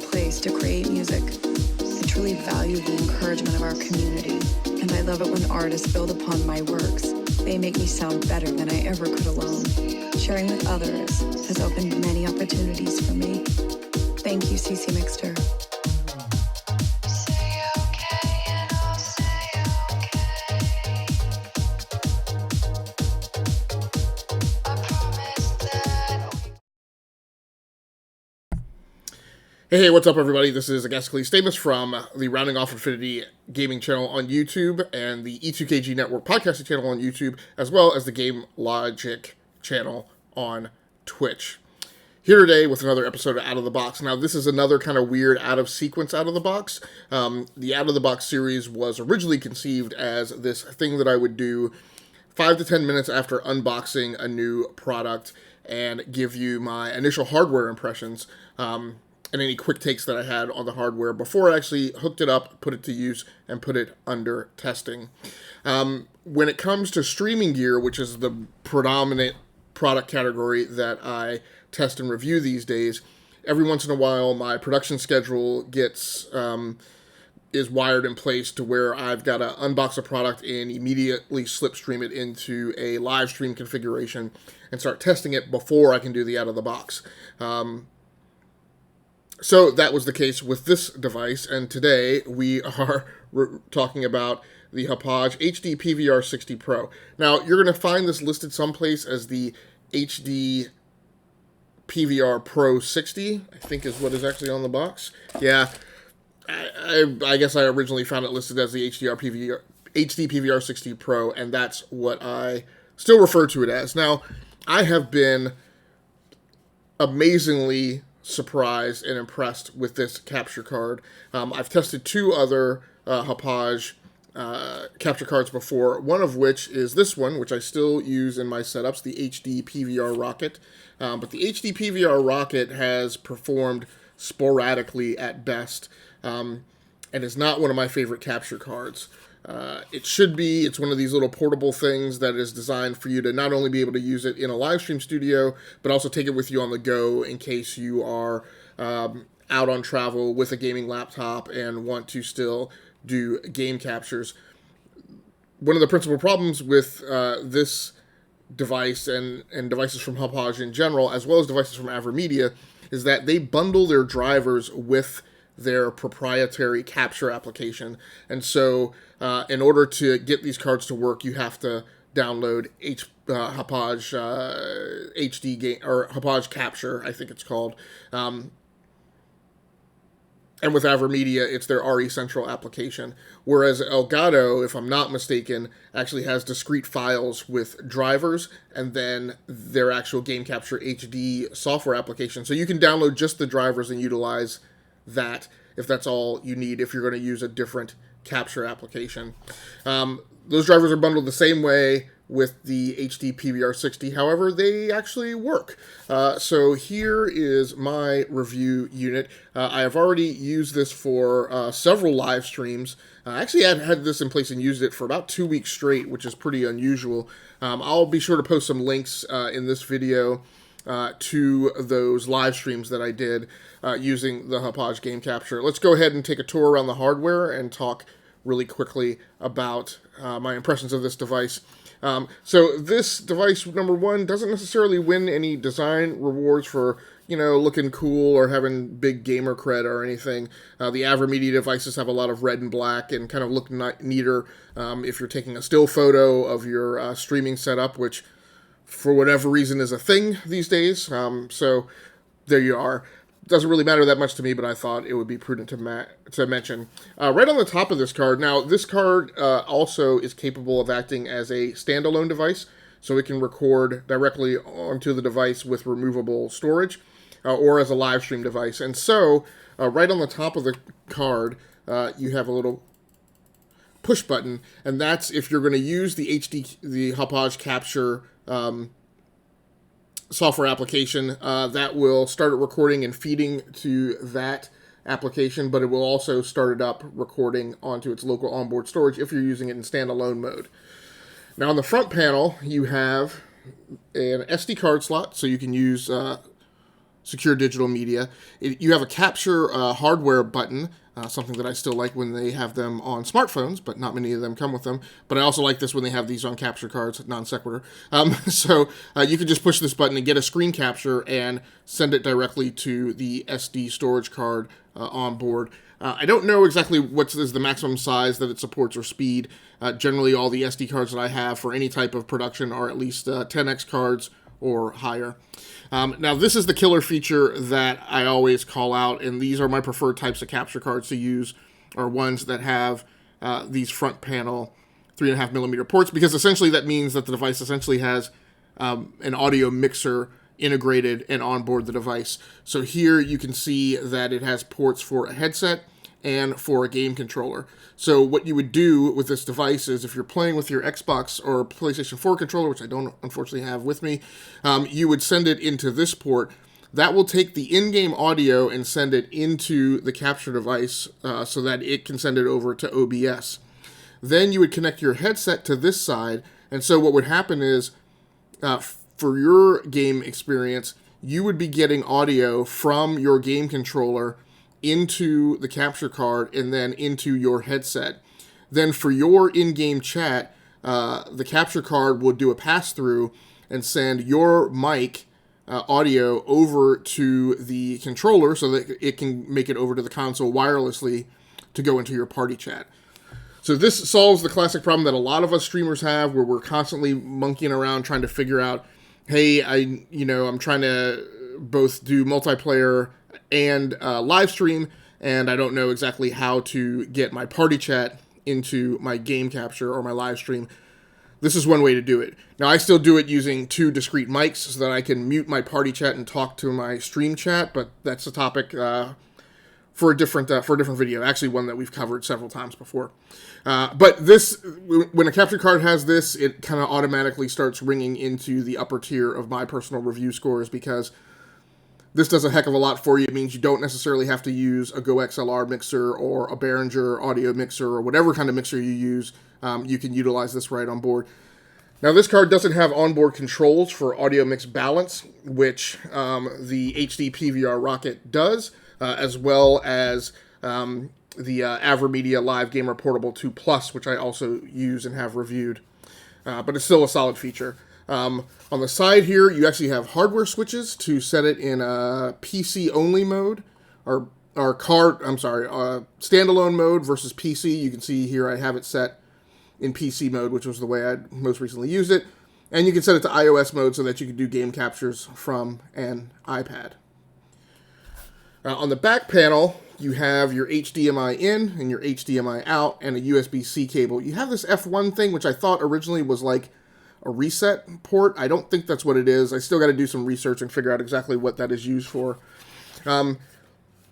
place to create music. I truly value the encouragement of our community, and I love it when artists build upon my works. They make me sound better than I ever could alone. Sharing with others has opened many opportunities for me. Thank you, CC Mixter. Hey, what's up, everybody? This is Agasically Stamus from the Rounding Off Infinity gaming channel on YouTube and the E2KG Network podcasting channel on YouTube, as well as the GameLogIQ channel on Twitch. Here today with another episode of Out of the Box. Now, this is another kind of weird out-of-sequence Out of the Box. The Out of the Box series was originally conceived as this thing that I would do 5 to 10 minutes after unboxing a new product and give you my initial hardware impressions, and any quick takes that I had on the hardware before I actually hooked it up, put it to use, and put it under testing. When it comes to streaming gear, which is the predominant product category that I test and review these days, every once in a while my production schedule is wired in place to where I've got to unbox a product and immediately slipstream it into a live stream configuration and start testing it before I can do the out of the box. So that was the case with this device, and today we are talking about the Hauppauge HD PVR 60 Pro. Now, you're going to find this listed someplace as the HD PVR Pro 60, I think is what is actually on the box. Yeah, I guess I originally found it listed as the HD PVR 60 Pro, and that's what I still refer to it as. Now, I have been amazingly surprised and impressed with this capture card. I've tested two other Hauppauge capture cards before, one of which is this one, which I still use in my setups, the HD PVR Rocket. But the HD PVR Rocket has performed sporadically at best, and is not one of my favorite capture cards. It should be. It's one of these little portable things that is designed for you to not only be able to use it in a live stream studio, but also take it with you on the go in case you are out on travel with a gaming laptop and want to still do game captures. One of the principal problems with this device and devices from Hauppauge in general, as well as devices from AverMedia, is that they bundle their drivers with their proprietary capture application. And so in order to get these cards to work, you have to download Hauppauge HD game, or Hauppauge Capture, I think it's called. And with AverMedia, it's their RE Central application. Whereas Elgato, if I'm not mistaken, actually has discrete files with drivers and then their actual Game Capture HD software application. So you can download just the drivers and utilize that if that's all you need, if you're going to use a different capture application. Those drivers are bundled the same way with the HD PVR 60. However, they actually work. So here is my review unit. I have already used this for several live streams. Actually, I had this in place and used it for about 2 weeks straight, which is pretty unusual. I'll be sure to post some links in this video to those live streams that I did using the Hauppauge Game Capture. Let's go ahead and take a tour around the hardware and talk really quickly about my impressions of this device. So this device, number one, doesn't necessarily win any design rewards for, looking cool or having big gamer cred or anything. The AverMedia devices have a lot of red and black and kind of look neater if you're taking a still photo of your streaming setup, which for whatever reason is a thing these days. So there you are. Doesn't really matter that much to me, but I thought it would be prudent to mention. Right on the top of this card, now this card also is capable of acting as a standalone device, so it can record directly onto the device with removable storage, or as a live stream device. And so, right on the top of the card, you have a little push button, and that's if you're going to use the Hauppauge Capture software application that will start it recording and feeding to that application, but it will also start it up recording onto its local onboard storage if you're using it in standalone mode. Now on the front panel, you have an SD card slot, so you can use secure digital media. You have a capture hardware button, something that I still like when they have them on smartphones, but not many of them come with them. But I also like this when they have these on capture cards, non sequitur. So you can just push this button and get a screen capture and send it directly to the SD storage card on board. I don't know exactly what is the maximum size that it supports or speed. Generally, all the SD cards that I have for any type of production are at least 10x cards or higher. Now, this is the killer feature that I always call out, and these are my preferred types of capture cards to use, are ones that have these front panel 3.5mm ports, because essentially that means that the device essentially has an audio mixer integrated and onboard the device. So here you can see that it has ports for a headset and for a game controller. So what you would do with this device is, if you're playing with your Xbox or PlayStation 4 controller, which I don't unfortunately have with me, you would send it into this port. That will take the in-game audio and send it into the capture device so that it can send it over to OBS. Then you would connect your headset to this side, and so what would happen is, for your game experience, you would be getting audio from your game controller into the capture card and then into your headset. Then for your in-game chat, the capture card will do a pass-through and send your mic audio over to the controller so that it can make it over to the console wirelessly to go into your party chat. So this solves the classic problem that a lot of us streamers have, where we're constantly monkeying around trying to figure out, hey, I'm trying to both do multiplayer and live stream, and I don't know exactly how to get my party chat into my game capture or my live stream. This is one way to do it. Now, I still do it using two discrete mics so that I can mute my party chat and talk to my stream chat, but that's a topic for a different video, actually one that we've covered several times before. But this, when a capture card has this, it kind of automatically starts ringing into the upper tier of my personal review scores, because this does a heck of a lot for you. It means you don't necessarily have to use a Go XLR mixer or a Behringer audio mixer or whatever kind of mixer you use. You can utilize this right on board. Now, this card doesn't have onboard controls for audio mix balance, which the HD PVR Rocket does, as well as the AverMedia Live Gamer Portable 2 Plus, which I also use and have reviewed. But it's still a solid feature. On the side here, you actually have hardware switches to set it in a PC-only mode, or standalone mode versus PC. You can see here I have it set in PC mode, which was the way I most recently used it. And you can set it to iOS mode so that you can do game captures from an iPad. On the back panel, you have your HDMI in and your HDMI out and a USB-C cable. You have this F1 thing, which I thought originally was like a reset port. I don't think that's what it is. I still got to do some research and figure out exactly what that is used for.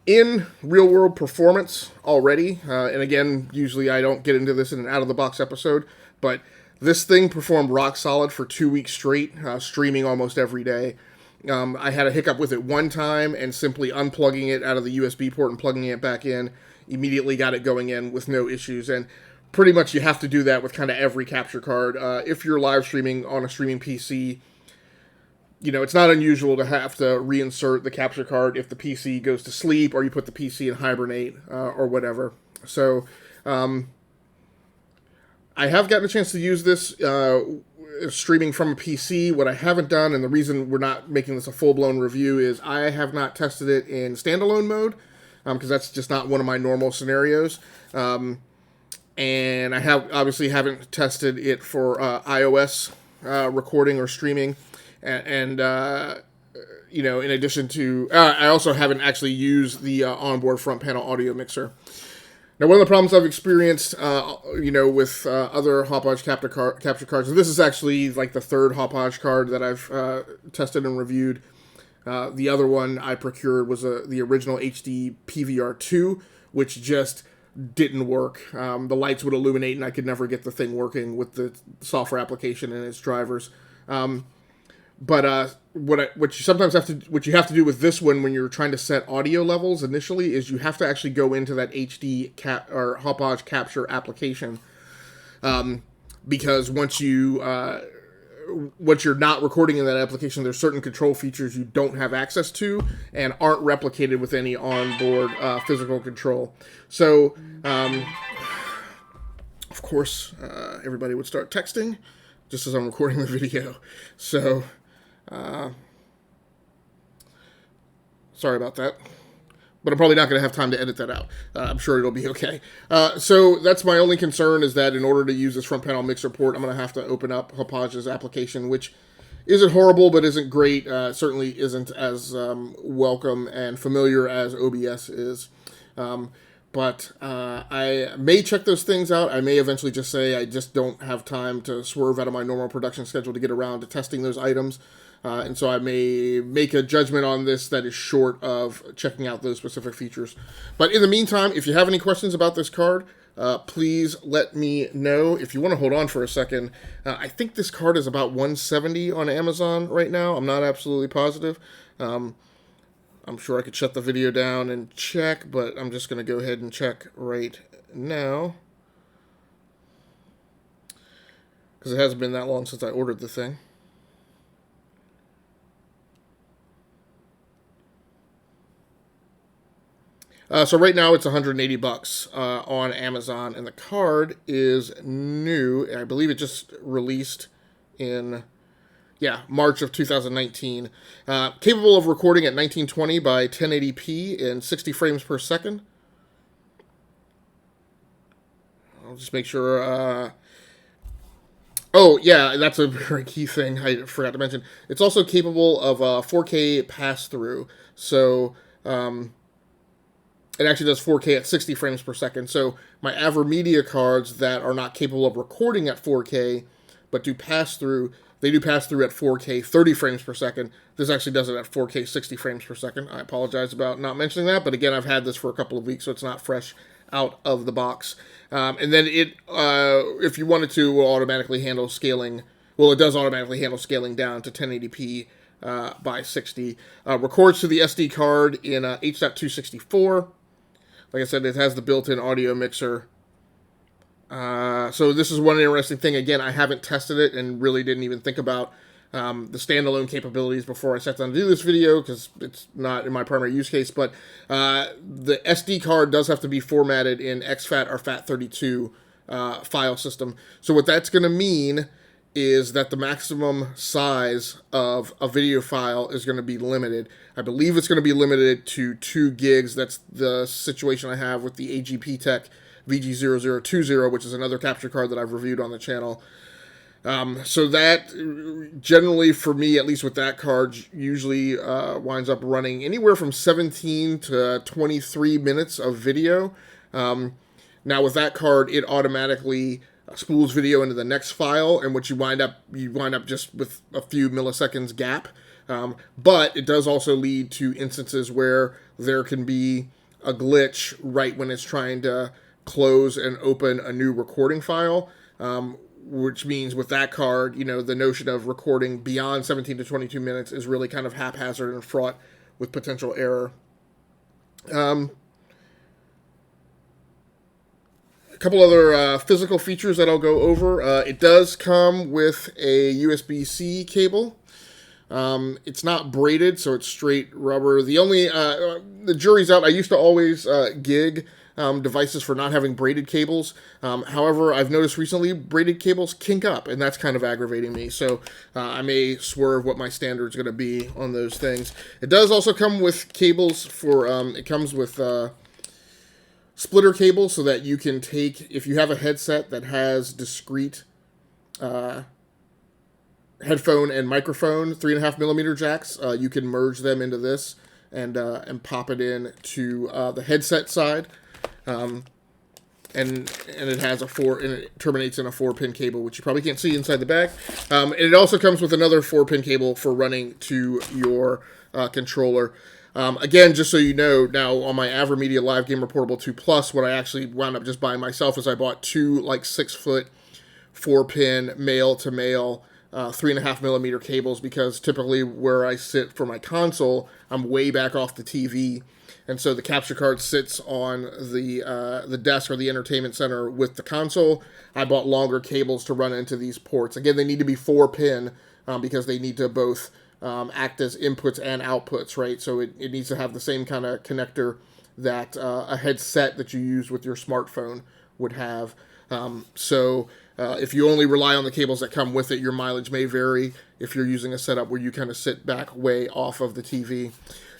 In real-world performance already, and again, usually I don't get into this in an out-of-the-box episode, but this thing performed rock solid for 2 weeks straight, streaming almost every day. I had a hiccup with it one time, and simply unplugging it out of the USB port and plugging it back in immediately got it going in with no issues. And pretty much you have to do that with kind of every capture card. If you're live streaming on a streaming PC, it's not unusual to have to reinsert the capture card if the PC goes to sleep or you put the PC in hibernate or whatever. So I have gotten a chance to use this streaming from a PC. What I haven't done, and the reason we're not making this a full-blown review, is I have not tested it in standalone mode, because that's just not one of my normal scenarios. And I haven't tested it for iOS recording or streaming. And in addition to, I also haven't actually used the onboard front panel audio mixer. Now, one of the problems I've experienced, with other Hauppauge capture cards, and this is actually like the third Hauppauge card that I've tested and reviewed. The other one I procured was the original HD PVR 2, which just didn't work. The lights would illuminate, and I could never get the thing working with the software application and its drivers. But what you have to do with this one when you're trying to set audio levels initially is you have to actually go into that HD or Hauppauge capture application, because once you what you're not recording in that application, there's certain control features you don't have access to and aren't replicated with any onboard physical control. So, of course, everybody would start texting just as I'm recording the video. So, sorry about that. But I'm probably not going to have time to edit that out. I'm sure it'll be okay. So that's my only concern, is that in order to use this front panel mixer port, I'm going to have to open up Hauppauge's application, which isn't horrible, but isn't great. Certainly isn't as welcome and familiar as OBS is. But I may check those things out. I may eventually just say I just don't have time to swerve out of my normal production schedule to get around to testing those items. And so I may make a judgment on this that is short of checking out those specific features. But in the meantime, if you have any questions about this card, please let me know. If you want to hold on for a second, I think this card is about $170 on Amazon right now. I'm not absolutely positive. I'm sure I could shut the video down and check, but I'm just going to go ahead and check right now, because it hasn't been that long since I ordered the thing. So right now it's $180 on Amazon, and the card is new. I believe it just released in, March of 2019. Capable of recording at 1920 by 1080p in 60 frames per second. I'll just make sure. Oh, yeah, that's a very key thing I forgot to mention. It's also capable of 4K pass-through. So, it actually does 4K at 60 frames per second. So my AverMedia cards that are not capable of recording at 4K, but do pass-through, they do pass-through at 4K 30 frames per second. This actually does it at 4K 60 frames per second. I apologize about not mentioning that, but again, I've had this for a couple of weeks, so it's not fresh out of the box. And then it, if you wanted to, will automatically handle scaling. Well, it does automatically handle scaling down to 1080p by 60. Records to the SD card in H.264. Like I said, it has the built-in audio mixer. So this is one interesting thing. Again, I haven't tested it and really didn't even think about the standalone capabilities before I sat down to do this video, because it's not in my primary use case. But the SD card does have to be formatted in exFAT or FAT32 file system. So what that's going to mean is that the maximum size of a video file is going to be limited. I believe it's going to be limited to 2 gigs. That's the situation I have with the AGP Tech VG0020, which is another capture card that I've reviewed on the channel. So that, generally for me, at least with that card, usually winds up running anywhere from 17 to 23 minutes of video. Now with that card, it automatically spools video into the next file, and what you wind up just with a few milliseconds gap. But it does also lead to instances where there can be a glitch right when it's trying to close and open a new recording file, which means with that card, the notion of recording beyond 17 to 22 minutes is really kind of haphazard and fraught with potential error. A couple other physical features that I'll go over. It does come with a USB-C cable. It's not braided, so it's straight rubber. The jury's out. I used to always gig devices for not having braided cables. However, I've noticed recently braided cables kink up, and that's kind of aggravating me. So I may swerve what my standard's going to be on those things. It does also come with cables for, it comes with splitter cables, so that you can take, if you have a headset that has discrete headphone and microphone 3.5mm jacks, you can merge them into this and pop it in to the headset side. And it has and it terminates in a 4-pin cable, which you probably can't see inside the bag. And it also comes with another 4-pin cable for running to your controller. Again, just so you know, now on my AverMedia Live Gamer Portable 2 Plus, what I actually wound up just buying myself is I bought 2 6-foot 4-pin male-to-male 3.5mm cables, because typically where I sit for my console, I'm way back off the TV. and so the capture card sits on the desk or the entertainment center with the console. I bought longer cables to run into these ports. Again, they need to be 4-pin because they need to both act as inputs and outputs, right? So it needs to have the same kind of connector that a headset that you use with your smartphone would have. If you only rely on the cables that come with it, your mileage may vary if you're using a setup where you kind of sit back way off of the TV.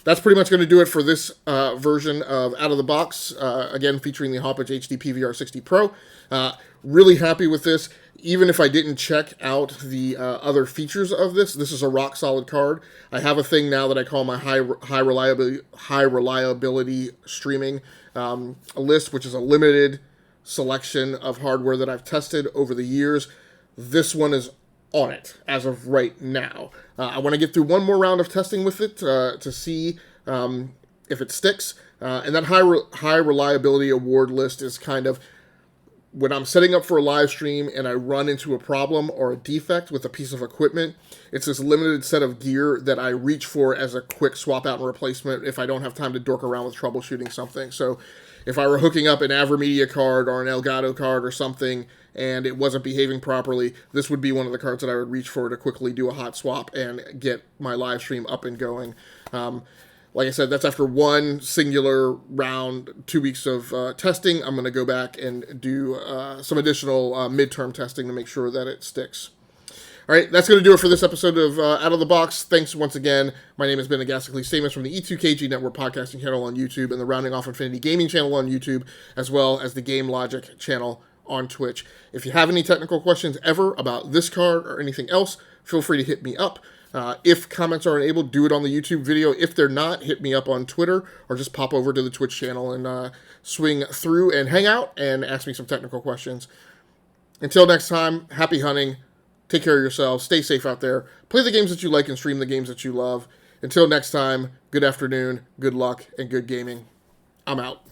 That's pretty much going to do it for this version of Out of the Box, again featuring the Hauppauge HD PVR 60 Pro. Really happy with this. Even if I didn't check out the other features of this, this is a rock solid card. I have a thing now that I call my high reliability streaming list, which is a limited selection of hardware that I've tested over the years. This one is on it as of right now. I want to get through one more round of testing with it to see if it sticks. And that high reliability award list is kind of when I'm setting up for a live stream and I run into a problem or a defect with a piece of equipment. It's this limited set of gear that I reach for as a quick swap out and replacement if I don't have time to dork around with troubleshooting something. So if I were hooking up an AverMedia card or an Elgato card or something and it wasn't behaving properly, this would be one of the cards that I would reach for to quickly do a hot swap and get my live stream up and going. Like I said, that's after one singular round, 2 weeks of testing. I'm going to go back and do some additional midterm testing to make sure that it sticks. All right, that's going to do it for this episode of Out of the Box. Thanks once again. My name has been Agasically Stamus from the E2KG Network podcasting channel on YouTube and the Rounding Off Infinity Gaming channel on YouTube, as well as the GameLogIQ channel on Twitch. If you have any technical questions ever about this card or anything else, feel free to hit me up. If comments are enabled, do it on the YouTube video. If they're not, hit me up on Twitter or just pop over to the Twitch channel and swing through and hang out and ask me some technical questions. Until next time, happy hunting. Take care of yourselves. Stay safe out there. Play the games that you like and stream the games that you love. Until next time, good afternoon, good luck, and good gaming. I'm out.